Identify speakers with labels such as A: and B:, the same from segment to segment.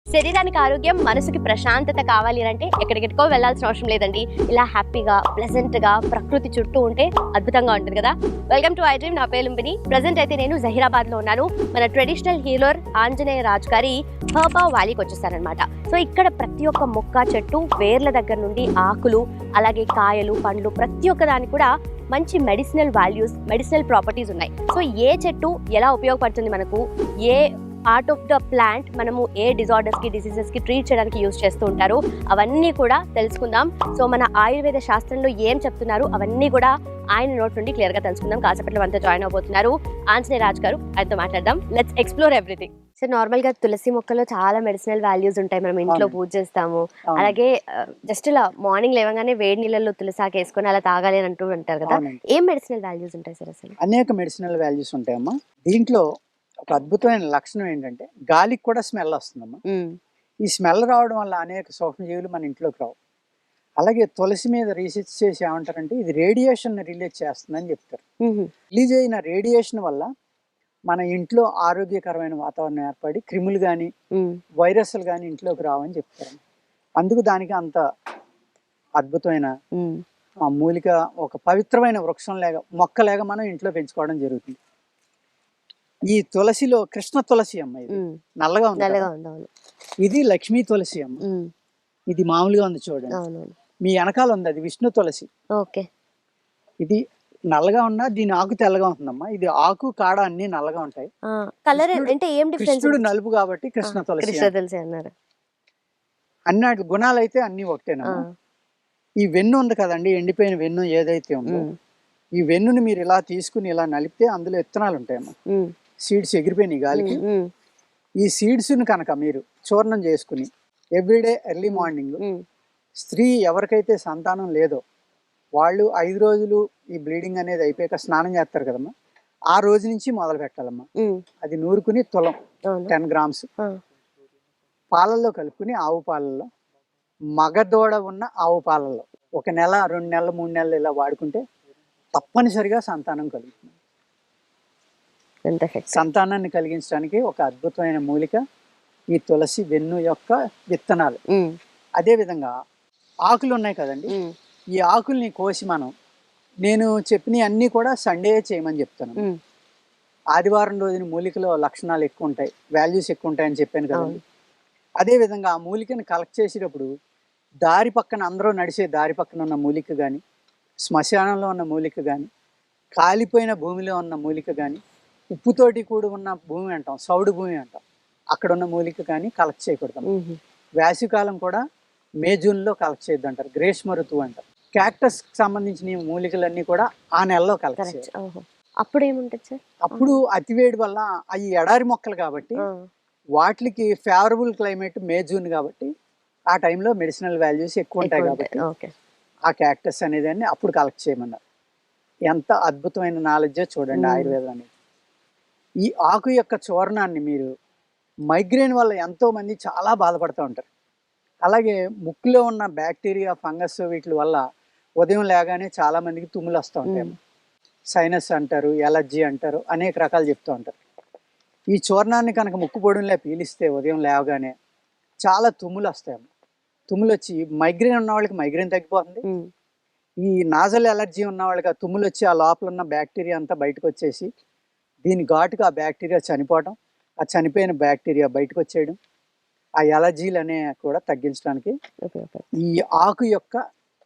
A: శరీరానికి ఆరోగ్యం, మనసుకి ప్రశాంతత కావాలి అంటే ఎక్కడికెక్కడికో వెళ్ళాల్సిన అవసరం లేదండి. ఇలా హ్యాపీగా ప్లెజెంట్గా ప్రకృతి చుట్టూ ఉంటే అద్భుతంగా ఉంటుంది కదా. Welcome to I dream. నా పేరు లుంబిని. ప్రజెంట్ అయితే నేను జహీరాబాద్లో ఉన్నాను. మన ట్రెడిషనల్ హీలర్ ఆంజనేయ రాజ్ గారి హర్బా వ్యాలీకి వచ్చేసారనమాట. సో ఇక్కడ ప్రతి ఒక్క మొక్క, చెట్టు, వేర్ల దగ్గర నుండి ఆకులు, అలాగే కాయలు, పండ్లు, ప్రతి ఒక్క దానికి కూడా మంచి మెడిసినల్ వాల్యూస్, మెడిసినల్ ప్రాపర్టీస్ ఉన్నాయి. సో ఏ చెట్టు ఎలా ఉపయోగపడుతుంది మనకు, ఏ పార్ట్ ఆఫ్ ద ప్లాంట్ మనము ఏ డిజార్డర్స్కి, డిసీజెస్కి ట్రీట్ చేయడానికి యూజ్ చేస్తూ ఉంటారు, అవన్నీ కూడా తెలుసుకుందాం. సో మన ఆయుర్వేద శాస్త్రంలో ఏం చెప్తున్నారు అవన్నీ కూడా ఆయన నోట్ నుండి క్లియర్గా తెలుసుకుందాం. కాసేపట్లో మనతో జాయిన్ అవబోతున్నారు ఆంజనేయ రాజ్ గారు. ఆయనతో మాట్లాడదాం. Let's explore everything. సో నార్మల్గా తులసి మొక్కలో చాలా మెడిసినల్ వాల్యూస్ ఉంటాయి. మనం ఇంట్లో పూజ చేస్తాము. అలాగే జస్ట్ ఇలా మార్నింగ్ లేవగానే వేడి నీళ్ళలో తులసాకు వేసుకొని అలా తాగాలి అని అంటూ ఉంటారు కదా. ఏం మెడిసినల్ వాల్యూస్ ఉంటాయి సార్ అసలు?
B: అనేక మెడిసినల్ వాల్యూస్ ఉంటాయమ్మా. దీంట్లో ఒక అద్భుతమైన లక్షణం ఏంటంటే గాలికి కూడా స్మెల్ వస్తుందమ్మా. ఈ స్మెల్ రావడం వల్ల అనేక సూక్ష్మజీవులు మన ఇంట్లోకి రావు. అలాగే తులసి మీద రీసెర్చ్ చేసి ఏమంటారంటే ఇది రేడియేషన్ రిలీజ్ చేస్తుందని చెప్తారు. రిలీజ్ అయిన రేడియేషన్ వల్ల మన ఇంట్లో ఆరోగ్యకరమైన వాతావరణం ఏర్పడి క్రిములు కానీ వైరస్లు కానీ ఇంట్లోకి రావని చెప్తారు. అందుకు దానికి అంత అద్భుతమైన మూలిక, ఒక పవిత్రమైన వృక్షం లేక మొక్క లేక మనం ఇంట్లో పెంచుకోవడం జరుగుతుంది. ఈ తులసిలో కృష్ణ తులసి అమ్మ, ఇది నల్లగా ఉంది. ఇది లక్ష్మీ తులసి అమ్మ. ఇది మామూలుగా ఉంది చూడండి. మీ వెనకాల ఉంది అది విష్ణు తులసి. ఇది నల్లగా ఉన్నా దీని ఆకు తెల్లగా ఉంటుందమ్మా. ఇది ఆకు కాడ అన్ని నల్లగా ఉంటాయి. కృష్ణుడు నలుపు కాబట్టి కృష్ణ తులసి అన్నారు. అన్ని గుణాలు అయితే అన్ని ఒకటేనమ్మా. ఈ వెన్ను ఉంది కదండి, ఎండిపోయిన వెన్ను ఏదైతే ఉందో, ఈ వెన్నుని మీరు ఇలా తీసుకుని ఇలా నలిపితే అందులో విత్తనాలు ఉంటాయమ్మా. సీడ్స్ ఎగిరిపోయినాయి గాలికి. ఈ సీడ్స్ ను కనుక మీరు చూర్ణం చేసుకుని ఎవ్రీడే ఎర్లీ మార్నింగ్, స్త్రీ ఎవరికైతే సంతానం లేదో వాళ్ళు 5 రోజులు ఈ బ్లీడింగ్ అనేది అయిపోయాక స్నానం చేస్తారు కదమ్మా, ఆ రోజు నుంచి మొదలు పెట్టాలమ్మా. అది నూరుకుని తులం 10 grams పాలల్లో కలుపుకుని, ఆవు పాలల్లో, మగదూడ ఉన్న ఆవు పాలల్లో 1 నెల, 2 నెలలు, 3 నెలలు ఇలా వాడుకుంటే తప్పనిసరిగా సంతానం కలుగుతుంది. సంతానాన్ని కలిగించడానికి ఒక అద్భుతమైన మూలిక ఈ తులసి వెన్ను యొక్క విత్తనాలు. అదే విధంగా ఆకులు ఉన్నాయి కదండి, ఈ ఆకుల్ని కోసి నేను చెప్పిన అన్ని కూడా సండే చేయమని చెప్తాను. ఆదివారం రోజున మూలికలో లక్షణాలు ఎక్కువ ఉంటాయి, వాల్యూస్ ఎక్కువ ఉంటాయని చెప్పాను కదండి. అదే విధంగా ఆ మూలికని కలెక్ట్ చేసేటప్పుడు దారి పక్కన, అందరూ నడిచే దారి పక్కన ఉన్న మూలిక కానీ, శ్మశానంలో ఉన్న మూలిక కానీ, కాలిపోయిన భూమిలో ఉన్న మూలిక కానీ, ఉప్పుతోటి కూడి ఉన్న భూమి అంటాం, సౌడు భూమి అంటాం, అక్కడ ఉన్న మూలిక కానీ కలెక్ట్ చేయకూడదు. వేసవికాలం కూడా మే జూన్లో కలెక్ట్ చేయొద్దు అంటారు. గ్రీష్మ ఋతువు అంటారు. క్యాక్టస్ కి సంబంధించిన మూలికలన్నీ కూడా ఆ నెలలో కలెక్ట్ చేయాలి.
A: అప్పుడు ఏముంటుంది సార్?
B: అప్పుడు అతివేడి వల్ల అవి ఎడారి మొక్కలు కాబట్టి వాటికి ఫేవరబుల్ క్లైమేట్ మే జూన్ కాబట్టి ఆ టైంలో మెడిసినల్ వాల్యూస్ ఎక్కువ ఉంటాయి కాబట్టి ఆ క్యాక్టస్ అనేది అప్పుడు కలెక్ట్ చేయమన్నారు. ఎంత అద్భుతమైన నాలెడ్జో చూడండి ఆయుర్వేదం అనేది. ఈ ఆకు యొక్క చూర్ణాన్ని మీరు, మైగ్రేన్ వల్ల ఎంతో మంది చాలా బాధపడుతూ ఉంటారు. అలాగే ముక్కులో ఉన్న బ్యాక్టీరియా, ఫంగస్ వీటి వల్ల ఉదయం లేగానే చాలా మందికి తుమ్ములు వస్తూ ఉంటాయి. సైనస్ అంటారు, ఎలర్జీ అంటారు, అనేక రకాలు చెప్తూ ఉంటారు. ఈ చూర్ణాన్ని కనుక ముక్కు పొడుగులా పీలిస్తే ఉదయం లేవగానే చాలా తుమ్ములు వస్తాయి. తుమ్ములు వచ్చి మైగ్రేన్ ఉన్న వాళ్ళకి మైగ్రేన్ తగ్గిపోతుంది. ఈ నాజల్ ఎలర్జీ ఉన్న వాళ్ళకి ఆ తుమ్ములు వచ్చి ఆ లోపల ఉన్న బ్యాక్టీరియా అంతా బయటకు వచ్చేసి దీని ఘాటుగా ఆ బ్యాక్టీరియా చనిపోవడం, ఆ చనిపోయిన బ్యాక్టీరియా బయటకు వచ్చేయడం, ఆ ఎలర్జీలు అనే కూడా తగ్గించడానికి ఈ ఆకు యొక్క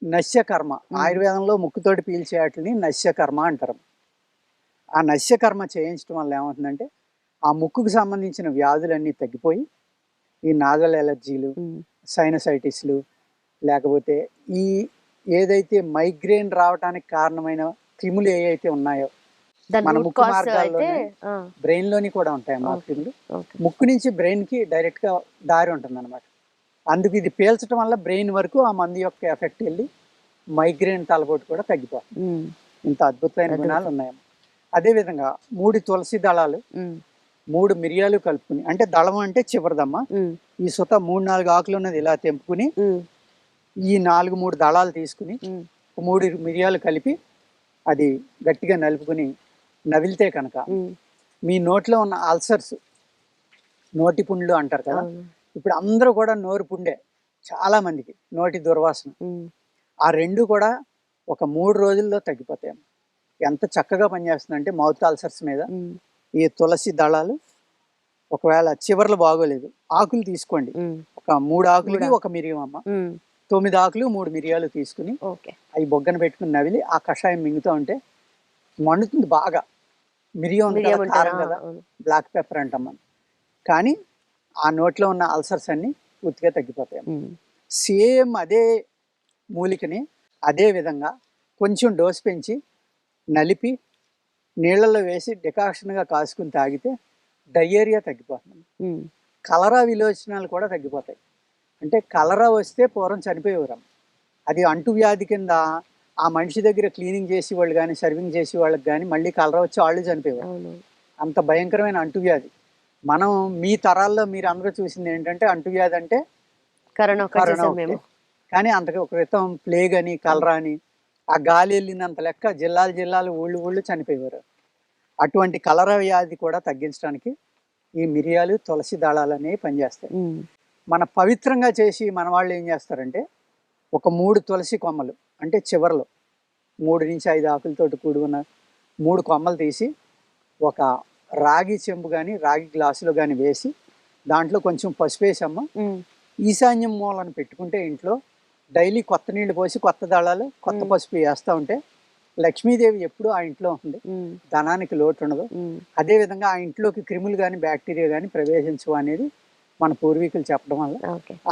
B: నశ్యకర్మ, ఆయుర్వేదంలో ముక్కుతోటి పీల్చే వాటిని నశ్యకర్మ అంటారు. ఆ నశ్యకర్మ చేయించడం వల్ల ఏమవుతుందంటే ఆ ముక్కుకు సంబంధించిన వ్యాధులన్నీ తగ్గిపోయి ఈ నాజల్ ఎలర్జీలు, సైనసైటిస్లు, లేకపోతే ఈ ఏదైతే మైగ్రేన్ రావడానికి కారణమైన క్రిములు ఏవైతే ఉన్నాయో మన ముక్కు మార్గాల్లో, బ్రెయిన్ లోని కూడా ఉంటాయి ఆ క్రిములు. ముక్కు నుంచి బ్రెయిన్ కి డైరెక్ట్ గా దారి ఉంటుంది అనమాట. అందుకు ఇది పీల్చడం వల్ల బ్రెయిన్ వరకు ఆ మందు యొక్క ఎఫెక్ట్ వెళ్ళి మైగ్రేన్, తలపోటు కూడా తగ్గిపోతుంది. ఇంత అద్భుతమైన గుణాలు ఉన్నాయమ్మా. అదే విధంగా 3 తులసి దళాలు, 3 మిరియాలు కలుపుకుని, అంటే దళం అంటే చివరిదమ్మా, ఈ సుత 3-4 ఆకులు ఉన్నది ఇలా తెంపుకుని ఈ 4-3 దళాలు తీసుకుని 3 మిరియాలు కలిపి అది గట్టిగా నలుపుకుని నవిలితే కనుక మీ నోట్లో ఉన్న అల్సర్స్ నోటి పుండ్లు అంటారు కదా, ఇప్పుడు అందరూ కూడా నోరు పుండే, చాలా మందికి నోటి దుర్వాసన. ఆ రెండు కూడా ఒక 3 రోజుల్లో తగ్గిపోతాయి. ఎంత చక్కగా పనిచేస్తుందంటే మౌత్ అల్సర్స్ మీద ఈ తులసి దళాలు, ఒకవేళ చివర్లు బాగోలేదు ఆకులు తీసుకోండి, ఒక 3 ఆకులకి 1 మిరియం అమ్మ, 9 ఆకులు 3 మిరియాలు తీసుకుని అవి బొగ్గన పెట్టుకుని నవిలి ఆ కషాయం మింగుతూ ఉంటే మండుతుంది బాగా. మిరియం కారం కదా, బ్లాక్ పెప్పర్ అంటాం మనం. కానీ ఆ నోట్లో ఉన్న అల్సర్స్ అన్ని పూర్తిగా తగ్గిపోతాయి. సేమ్ అదే మూలికని అదే విధంగా కొంచెం డోస్ పెంచి నలిపి నీళ్ళల్లో వేసి డికాషన్గా కాసుకుని తాగితే డయేరియా తగ్గిపోతుంది. కలరా విలోచనాలు కూడా తగ్గిపోతాయి. అంటే కలరా వస్తే పూర్వం చనిపోయేవారు. అది అంటువ్యాధి కింద ఆ మనిషి దగ్గర క్లీనింగ్ చేసి వాళ్ళు కానీ సర్వింగ్ చేసి వాళ్ళకి కానీ మళ్ళీ కలరా వచ్చి వాళ్ళు చనిపోయేవారు. అంత భయంకరమైన అంటువ్యాధి. మనం మీ తరాల్లో మీరు అందరూ చూసింది ఏంటంటే అంటువ్యాధి అంటే
A: కరోనా.
B: కానీ అంతకు క్రితం ప్లేగ్ అని కలరా అని ఆ గాలి వెళ్ళినంత లెక్క జిల్లాలు ఊళ్ళు చనిపోయేవారు. అటువంటి కలరా వ్యాధి కూడా తగ్గించడానికి ఈ మిరియాలు తులసి దళాలు అనేవి పనిచేస్తాయి. మన పవిత్రంగా చేసి మన వాళ్ళు ఏం చేస్తారంటే ఒక 3 తులసి కొమ్మలు, అంటే చివర్లో 3 నుంచి 5 ఆకులతోటి కూడి ఉన్న 3 కొమ్మలు తీసి ఒక రాగి చెంబు కానీ రాగి గ్లాసులో కానీ వేసి దాంట్లో కొంచెం పసుపు వేసమ్మ ఈశాన్యం మూలను పెట్టుకుంటే ఇంట్లో డైలీ కొత్త నీళ్లు పోసి కొత్త దళాలు కొత్త పసుపు వేస్తూ ఉంటే లక్ష్మీదేవి ఎప్పుడు ఆ ఇంట్లో ఉంటుంది, ధనానికి లోటు ఉండదు. అదేవిధంగా ఆ ఇంట్లోకి క్రిములు కానీ బ్యాక్టీరియా కానీ ప్రవేశించవు అనేది మన పూర్వీకులు చెప్పడం వల్ల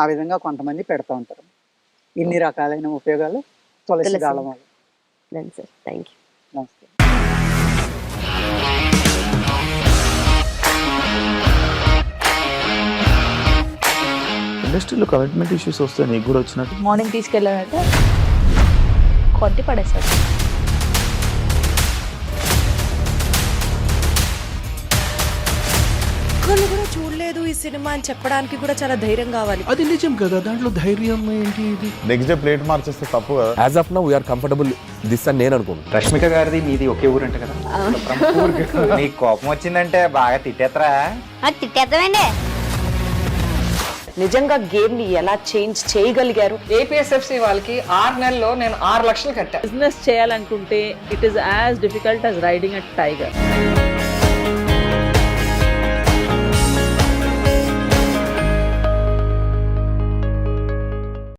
B: ఆ విధంగా కొంతమంది పెడతా ఉంటారు. ఇన్ని రకాలైన ఉపయోగాలు తులసి దళం వల్ల. నమస్తే.
C: ఇండస్ట్రీలో కమిట్మెంట్ ఇష్యూస్ వస్తే నీకు కూడా వచ్చినట్టు?
D: మార్నింగ్ తీసుకెళ్ళానంటే కొట్టి పడేస్తాడు.
E: ఒక్కళ్ళు కూడా చూడలేదు ఈ సినిమా అని చెప్పడానికి కూడా చాలా ధైర్యం కావాలి.
C: అది నిజం కదా, దాంట్లో ధైర్యం ఏంటి? ఇది
F: నెక్స్ట్ డే ప్లేట్ మార్చేస్తే తప్పు కదా.
G: As of now we're comfortable this అని నేను అనుకుంటున్నాను.
H: రష్మిక గారిది మీది ఒకే ఊరు అంట కదా? నీకు కోపం వచ్చిందంటే బాగా తిట్టేత్తరా?
A: తిట్టేద్దామండి.
E: నిజంగా గేమ్ ని ఎలా చేంజ్ చేయగలిగారు?
I: ఏపీఎస్ఎఫ్సి వాళ్ళకి 6 నెలల్లో నేను 6 లక్షలు కట్టా.
D: బిజినెస్ చేయాలనుకుంటే it is as difficult as riding a tiger.